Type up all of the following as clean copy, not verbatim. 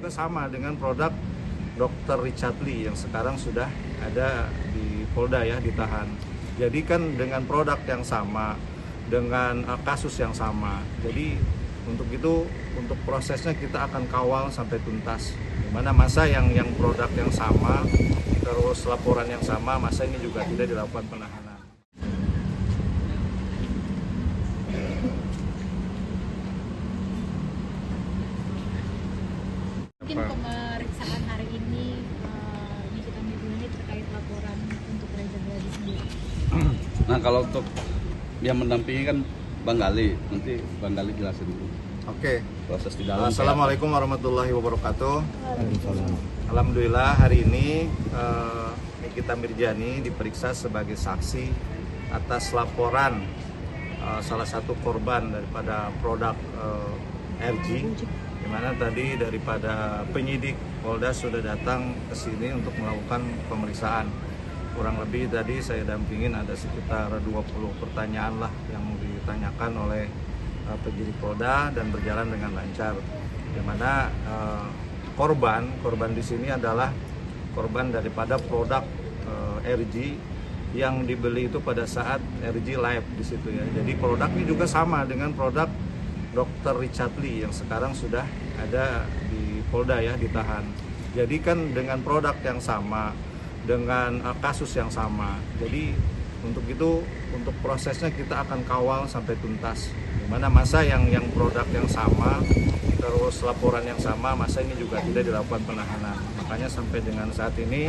juga sama dengan produk Dr. Richard Lee yang sekarang sudah ada di Polda ya, ditahan. Jadi kan dengan produk yang sama, dengan kasus yang sama. Jadi untuk itu, untuk prosesnya kita akan kawal sampai tuntas. Dimana masa yang produk yang sama, terus laporan yang sama, masa ini juga tidak dilakukan penahanan. Mungkin pemeriksaan hari ini Nikita Mirzani terkait laporan untuk Reza Ghali sendiri. Nah, kalau untuk yang mendampingi kan Bang Gali, nanti Bang Gali jelasin dulu. Oke. Proses di dalam. Assalamualaikum warahmatullahi wabarakatuh. Alhamdulillah hari ini Nikita Mirzani diperiksa sebagai saksi atas laporan salah satu korban daripada produk RG, di mana tadi daripada penyidik Polda sudah datang ke sini untuk melakukan pemeriksaan. Kurang lebih tadi saya dampingin ada sekitar 20 pertanyaan lah yang ditanyakan oleh penyidik Polda dan berjalan dengan lancar. Di mana korban di sini adalah korban daripada produk RG yang dibeli itu pada saat RG live di situ ya. Jadi produknya juga sama dengan produk Dr. Richard Lee yang sekarang sudah ada di Polda ya, ditahan. Jadi kan dengan produk yang sama, dengan kasus yang sama. Jadi untuk itu, untuk prosesnya kita akan kawal sampai tuntas. Dimana masa yang produk yang sama, terus laporan yang sama, masa ini juga tidak dilakukan penahanan. Makanya sampai dengan saat ini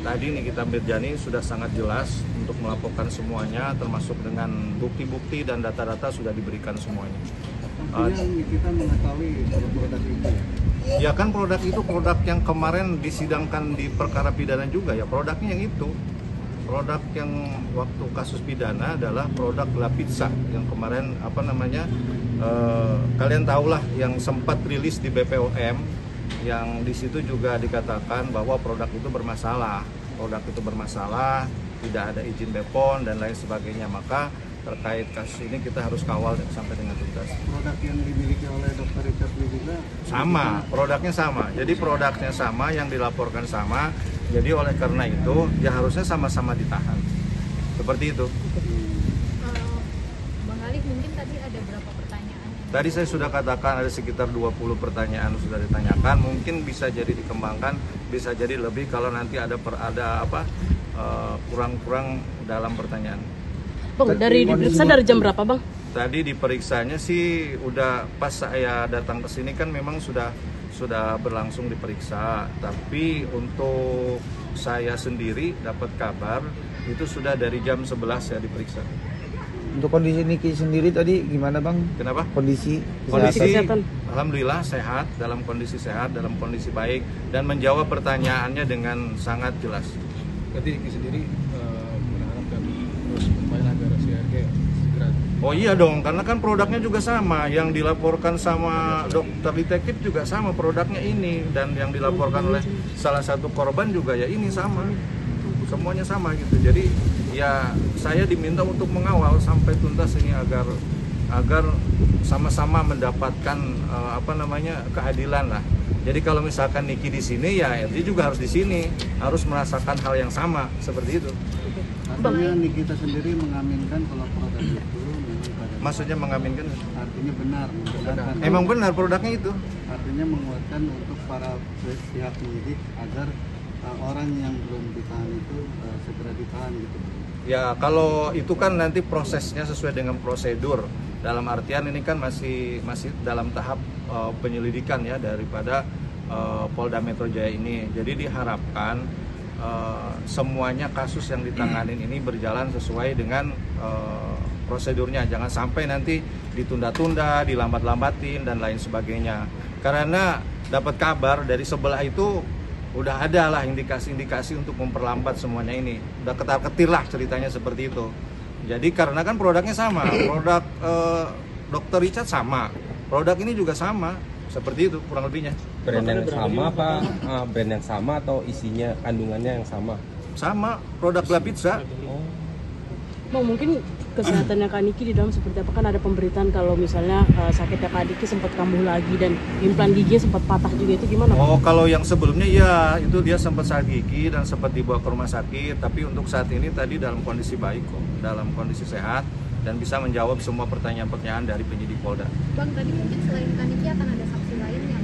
tadi Nikita Mirzani sudah sangat jelas untuk melaporkan semuanya, termasuk dengan bukti-bukti dan data-data sudah diberikan semuanya. Artinya Nikita mengetahui kalau produk itu ya kan produk itu produk yang kemarin disidangkan di perkara pidana juga ya, produknya yang itu. Produk yang waktu kasus pidana adalah produk La Pizza yang kemarin kalian tahulah yang sempat rilis di BPOM, yang di situ juga dikatakan bahwa produk itu bermasalah, tidak ada izin BPOM dan lain sebagainya. Maka terkait kasus ini kita harus kawal sampai dengan tuntas. Produk yang dimiliki oleh Dr. Richard Lee juga sama, produknya sama. Jadi produknya sama, yang dilaporkan sama. Jadi oleh karena itu ya harusnya sama-sama ditahan. Seperti itu. Bang Ali, mungkin tadi ada berapa pertanyaan? Tadi saya sudah katakan ada sekitar 20 pertanyaan sudah ditanyakan. Mungkin bisa jadi dikembangkan, bisa jadi lebih kalau nanti ada kurang-kurang dalam pertanyaan. Bang, dari diperiksa dari jam berapa, Bang? Tadi diperiksanya sih udah pas saya datang ke sini kan memang sudah berlangsung diperiksa. Tapi untuk saya sendiri dapat kabar itu sudah dari jam 11 saya diperiksa. Untuk kondisi Niki sendiri tadi gimana, Bang? Kenapa? Kondisi Kesehatan. Alhamdulillah sehat, dalam kondisi baik dan menjawab pertanyaannya dengan sangat jelas. Berarti Niki sendiri berharap kami terus kembali agar si RG segera. Oh iya dong, karena kan produknya juga sama, yang dilaporkan sama dokter detektif juga sama produknya ini, dan yang dilaporkan oleh salah satu korban juga ya ini sama, semuanya sama gitu. Jadi ya saya diminta untuk mengawal sampai tuntas ini agar sama-sama mendapatkan keadilan lah. Jadi kalau misalkan Niki di sini ya RG juga harus di sini, harus merasakan hal yang sama seperti itu. Artinya Nikita sendiri mengaminkan kalau produk itu Maksudnya mengaminkan? artinya benar, membenarkan. Emang benar produknya itu. Artinya menguatkan untuk para pihak penyidik agar orang yang belum ditahan itu segera ditahan gitu. Ya kalau itu kan nanti prosesnya sesuai dengan prosedur. Dalam artian ini kan masih dalam tahap penyelidikan ya daripada Polda Metro Jaya ini. Jadi diharapkan semuanya kasus yang ditanganin ini berjalan sesuai dengan prosedurnya. Jangan sampai nanti ditunda-tunda, dilambat-lambatin dan lain sebagainya. Karena dapat kabar dari sebelah itu udah ada lah indikasi-indikasi untuk memperlambat semuanya ini. Udah ketar-ketir lah ceritanya seperti itu. Jadi karena kan produknya sama, produk Dr. Richard sama, produk ini juga sama, seperti itu kurang lebihnya. Brand yang sama apa? Brand yang sama atau isinya kandungannya yang sama? Sama, produk La Pizza. Bang, mungkin kesehatannya Kak Niki di dalam seperti apa? Kan ada pemberitaan kalau misalnya sakitnya Kak Niki sempat kambuh lagi dan implan giginya sempat patah juga, itu gimana Pak? Oh, kalau yang sebelumnya ya itu dia sempat sakit gigi dan sempat dibawa ke rumah sakit, tapi untuk saat ini tadi dalam kondisi baik kok, dalam kondisi sehat dan bisa menjawab semua pertanyaan-pertanyaan dari penyidik Polda. Bang, tadi mungkin selain Kaniki akan ada saksi lain yang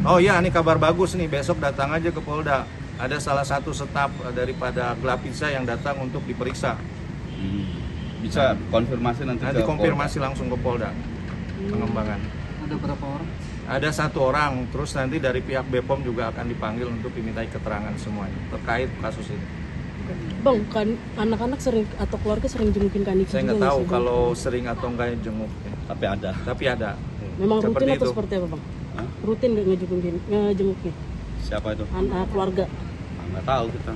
Oh iya, ini kabar bagus nih, besok datang aja ke Polda. Ada salah satu staf daripada Glapizza yang datang untuk diperiksa. Bisa konfirmasi nanti Nanti ke konfirmasi langsung ke Polda Pengembangan. Ada berapa orang? Ada 1 orang, terus nanti dari pihak BPOM juga akan dipanggil untuk dimintai keterangan semuanya terkait kasus ini. Bang, kan anak-anak sering atau keluarga sering jengukin Kak Niki Saya juga nggak nggak tahu sih, Bang? kalau sering atau enggak jenguk, Tapi ada. tapi ada. Memang Seperti rutin atau itu. seperti apa Bang? Hah? Rutin nggak ngejenguknya? Siapa itu? Anak keluarga. Nggak tahu kita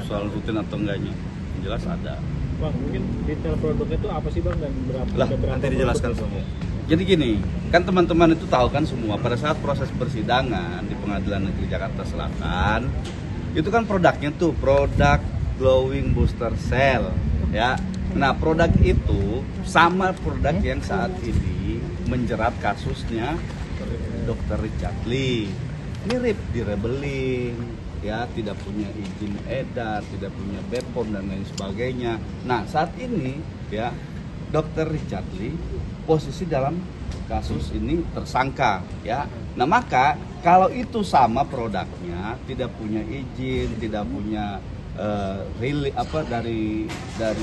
soal rutin atau enggaknya. Yang jelas ada. Bang, mungkin detail produknya itu apa sih Bang dan berapa? Lah, ada berapa Nanti dijelaskan produk? semua. Jadi gini, kan teman-teman itu tahu kan semua pada saat proses persidangan di Pengadilan Negeri Jakarta Selatan itu kan produknya tuh produk glowing booster cell ya. Nah, produk itu sama produk yang saat ini menjerat kasusnya Dr. Richard Lee. Mirip di rebeling ya, tidak punya izin edar, tidak punya BPOM dan lain sebagainya. Nah, saat ini ya Dr. Richard Lee posisi dalam kasus ini tersangka ya. Nah, maka kalau itu sama produknya, tidak punya izin, tidak punya dari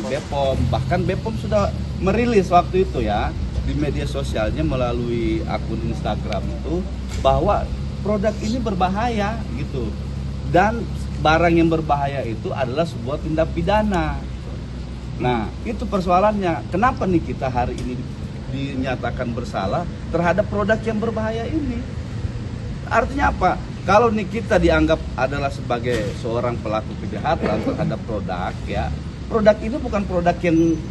BPOM, bahkan BPOM sudah merilis waktu itu ya di media sosialnya melalui akun Instagram itu bahwa produk ini berbahaya gitu. Dan barang yang berbahaya itu adalah sebuah tindak pidana. Nah, itu persoalannya. Kenapa nih kita hari ini dinyatakan bersalah terhadap produk yang berbahaya ini? Artinya apa? Kalau nih kita dianggap adalah sebagai seorang pelaku kejahatan terhadap produk ya, produk ini bukan produk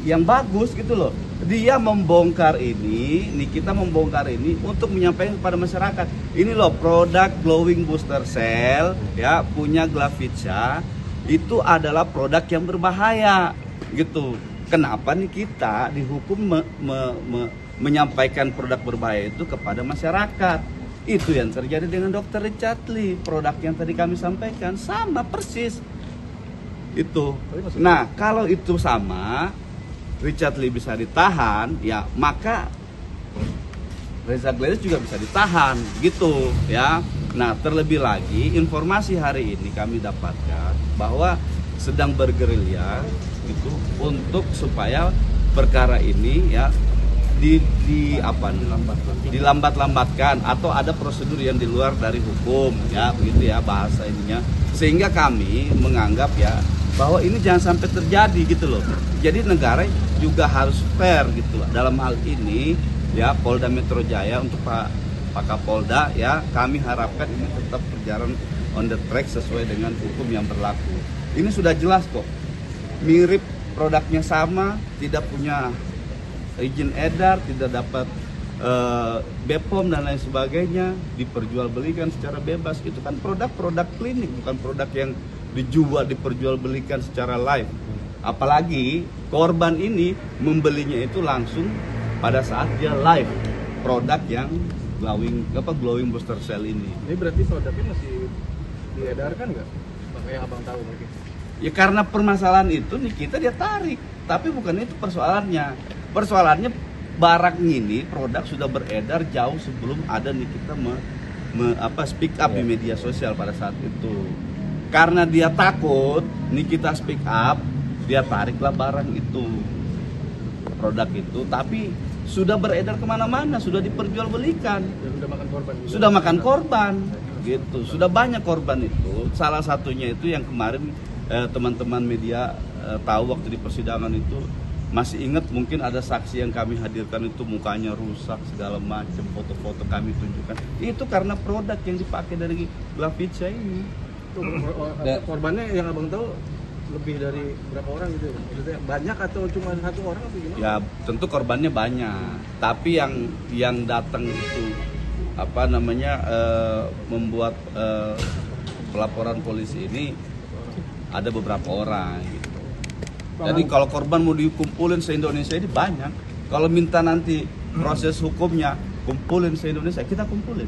yang bagus gitu loh. Dia membongkar ini, kita membongkar ini untuk menyampaikan kepada masyarakat. Ini loh produk glowing booster cell ya, punya Glapizza, itu adalah produk yang berbahaya gitu. Kenapa nih kita dihukum menyampaikan produk berbahaya itu kepada masyarakat? Itu yang terjadi dengan Dr. Richard Lee. Produk yang tadi kami sampaikan sama persis itu. Nah, kalau itu sama, Richard Lee bisa ditahan, ya maka Reza Gladys juga bisa ditahan, gitu ya. Nah, terlebih lagi informasi hari ini kami dapatkan bahwa sedang bergerilya gitu untuk supaya perkara ini ya dilambat-lambatkan atau ada prosedur yang di luar dari hukum ya, begitu ya bahasa ininya, sehingga kami menganggap ya bahwa ini jangan sampai terjadi gitu loh. Jadi negara juga harus fair gitu loh. Dalam hal ini ya Polda Metro Jaya untuk Pak Kapolda ya, kami harapkan ini tetap berjalan on the track sesuai dengan hukum yang berlaku. Ini sudah jelas kok, mirip produknya sama, tidak punya izin edar, tidak dapat BPOM dan lain sebagainya, diperjualbelikan secara bebas. Itu kan produk-produk klinik, bukan produk yang diperjualbelikan secara live. Apalagi korban ini membelinya itu langsung pada saat dia live produk yang glowing booster cell ini. Ini berarti produknya masih diedarkan nggak? Bang, yang abang tahu mungkin. Ya karena permasalahan itu nih kita dia tarik, tapi bukan itu persoalannya. Persoalannya barang ini produk sudah beredar jauh sebelum ada nih kita speak up di media sosial pada saat itu. Karena dia takut nih kita speak up, dia tariklah barang itu, produk itu, tapi sudah beredar kemana-mana, sudah diperjualbelikan, Dan udah makan korban juga. sudah makan korban, gitu, sudah banyak korban itu. Salah satunya itu yang kemarin teman-teman media tahu waktu di persidangan itu, masih ingat mungkin ada saksi yang kami hadirkan itu mukanya rusak segala macam, foto-foto kami tunjukkan. Itu karena produk yang dipakai dari Glapizza ini. Tuh, korbannya yang abang tahu lebih dari berapa orang gitu? Maksudnya banyak atau cuma satu orang atau gimana? Ya tentu korbannya banyak, tapi yang datang itu membuat pelaporan polisi ini ada beberapa orang gitu. Jadi kalau korban mau dikumpulin se-Indonesia ini banyak. Kalau minta nanti proses hukumnya kumpulin se-Indonesia, kita kumpulin.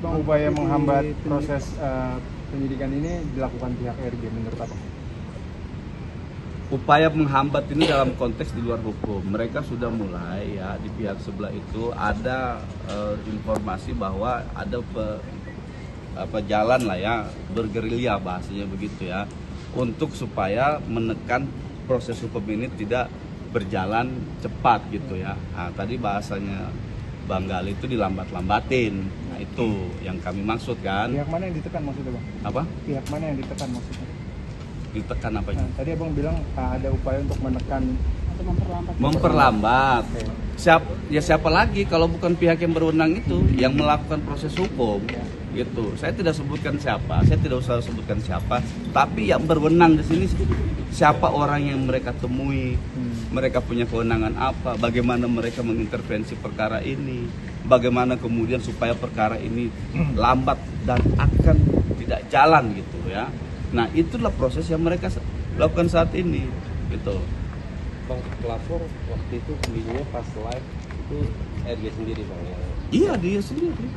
Bang, upaya menghambat proses penyidikan ini dilakukan pihak RG menurut apa? Upaya menghambat ini dalam konteks di luar hukum. Mereka sudah mulai ya di pihak sebelah itu ada informasi bahwa ada jalan lah ya, bergerilya bahasanya begitu ya, untuk supaya menekan proses hukum ini tidak berjalan cepat gitu ya. Nah, tadi bahasanya Bang Gali itu dilambat-lambatin. Nah, itu yang kami maksud kan. Pihak mana yang ditekan maksudnya, Bang? Apa? Pihak mana yang ditekan maksudnya? Ditekan apanya? Nah, tadi Abang bilang ada upaya untuk menekan Atau memperlambat. Memperlambat. Siapa lagi kalau bukan pihak yang berwenang itu yang melakukan proses hukum gitu. Saya tidak sebutkan siapa, saya tidak usah sebutkan siapa, tapi yang berwenang di sini siapa orang yang mereka temui, mereka punya kewenangan apa, bagaimana mereka mengintervensi perkara ini, bagaimana kemudian supaya perkara ini lambat dan akan tidak jalan gitu ya. Nah, itulah proses yang mereka lakukan saat ini gitu. Bang, pelapor waktu itu videonya pas live itu RG sendiri Bang ya. Iya, dia sendiri.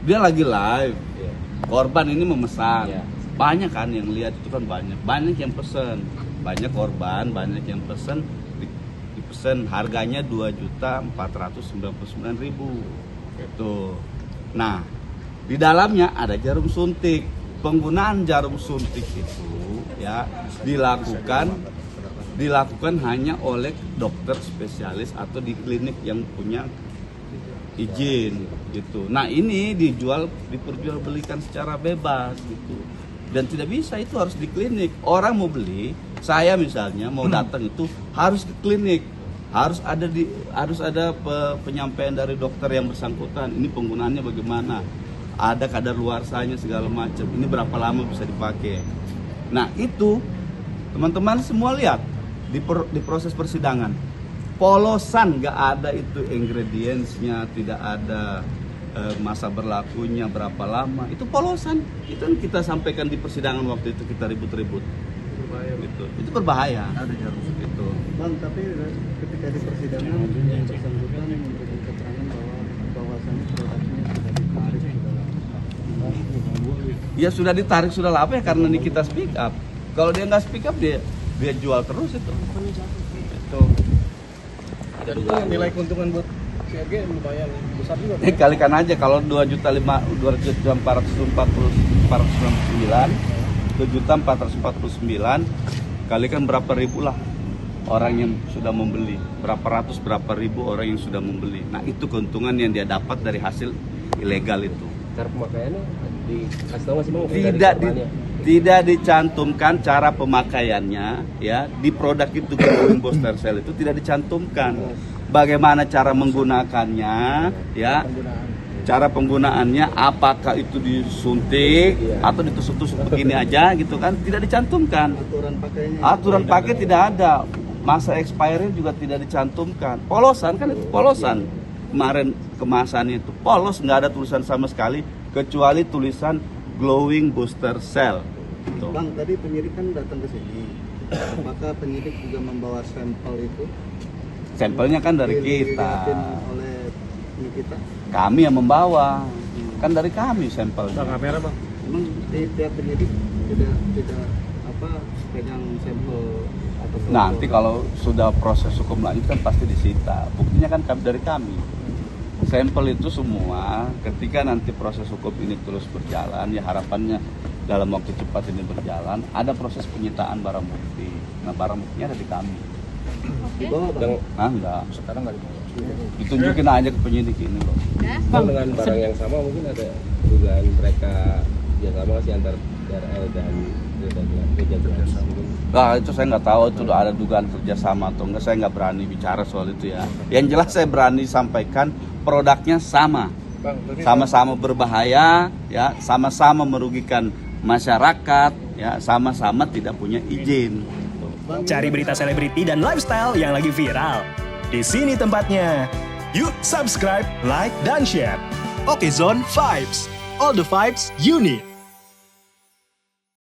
Dia lagi live. Iya. Korban ini memesan. Iya. Banyak kan yang lihat itu kan banyak. Banyak yang pesen. Banyak korban, banyak yang pesen. Dipesan harganya 2.499.000. Gitu. Nah, di dalamnya ada jarum suntik. Penggunaan jarum suntik itu ya dilakukan hanya oleh dokter spesialis atau di klinik yang punya izin gitu. Nah, ini diperjualbelikan secara bebas gitu. Dan tidak bisa, itu harus di klinik. Orang mau beli, saya misalnya mau datang itu harus ke klinik. Harus ada penyampaian dari dokter yang bersangkutan. Ini penggunaannya bagaimana? Ada kadaluarsanya segala macam. Ini berapa lama bisa dipakai? Nah, itu teman-teman semua lihat di proses persidangan. Polosan, nggak ada itu ingredientsnya, tidak ada masa berlakunya berapa lama. Itu polosan. Itu yang kita sampaikan di persidangan waktu itu, kita ribut-ribut. Gitu. Itu berbahaya. Ada jarum Gitu. Bang, tapi ketika di persidangan yang bersangkutan memberikan keterangan bahwasannya produknya sudah ditarik Ya sudah ditarik sudah lah, apa ya, karena ini kita speak up. Kalau dia nggak speak up, dia jual terus itu. Itu. Jadi nilai keuntungan buat CRG lumayan besar juga. Kalikan aja kalau 2.449 kalikan berapa ribu lah orang yang sudah membeli, berapa ratus berapa ribu orang yang sudah membeli. Nah, itu keuntungan yang dia dapat dari hasil ilegal itu. Cara pemakaiannya dikasih tahu nggak sih Bang? Tidak dicantumkan cara pemakaiannya ya di produk itu, glowing booster cell itu tidak dicantumkan. Bagaimana cara menggunakannya ya? Cara penggunaannya apakah itu disuntik atau ditusuk-tusuk begini aja gitu kan? Tidak dicantumkan. Aturan pakai tidak ada. Masa expiry juga tidak dicantumkan. Polosan kan itu polosan. Kemarin kemasannya itu polos, nggak ada tulisan sama sekali kecuali tulisan glowing booster cell. Gitu. Bang, tadi penyidik kan datang ke sini. Apakah penyidik juga membawa sampel itu? Sampelnya kan dari kita. Oleh kita. Kami yang membawa. Kan dari kami sampelnya. Bang, kamera Bang. Emang tiap penyidik tidak pegang sampel atau Nanti kalau sudah proses hukum lanjut kan pasti disita. Buktinya kan dari kami. Sampel itu semua ketika nanti proses hukum ini terus berjalan, ya harapannya dalam waktu cepat ini berjalan, ada proses penyitaan barang bukti. Nah, barang buktinya ada di kami. dibawa Bang? Enggak. Sekarang nggak dibawa. Ditunjukin aja ke penyidik ini loh. Bang, dengan barang yang sama mungkin ada dugaan mereka kerjasama sih antar DRL dan gereja mungkin. Nah, itu saya nggak tahu itu ada dugaan kerjasama atau enggak, saya nggak berani bicara soal itu ya. Yang jelas saya berani sampaikan produknya sama, sama-sama berbahaya, ya, sama-sama merugikan masyarakat, ya, sama-sama tidak punya izin. Cari berita selebriti dan lifestyle yang lagi viral. Di sini tempatnya. Yuk subscribe, like, dan share. Oke Zone Vibes. All the vibes you need.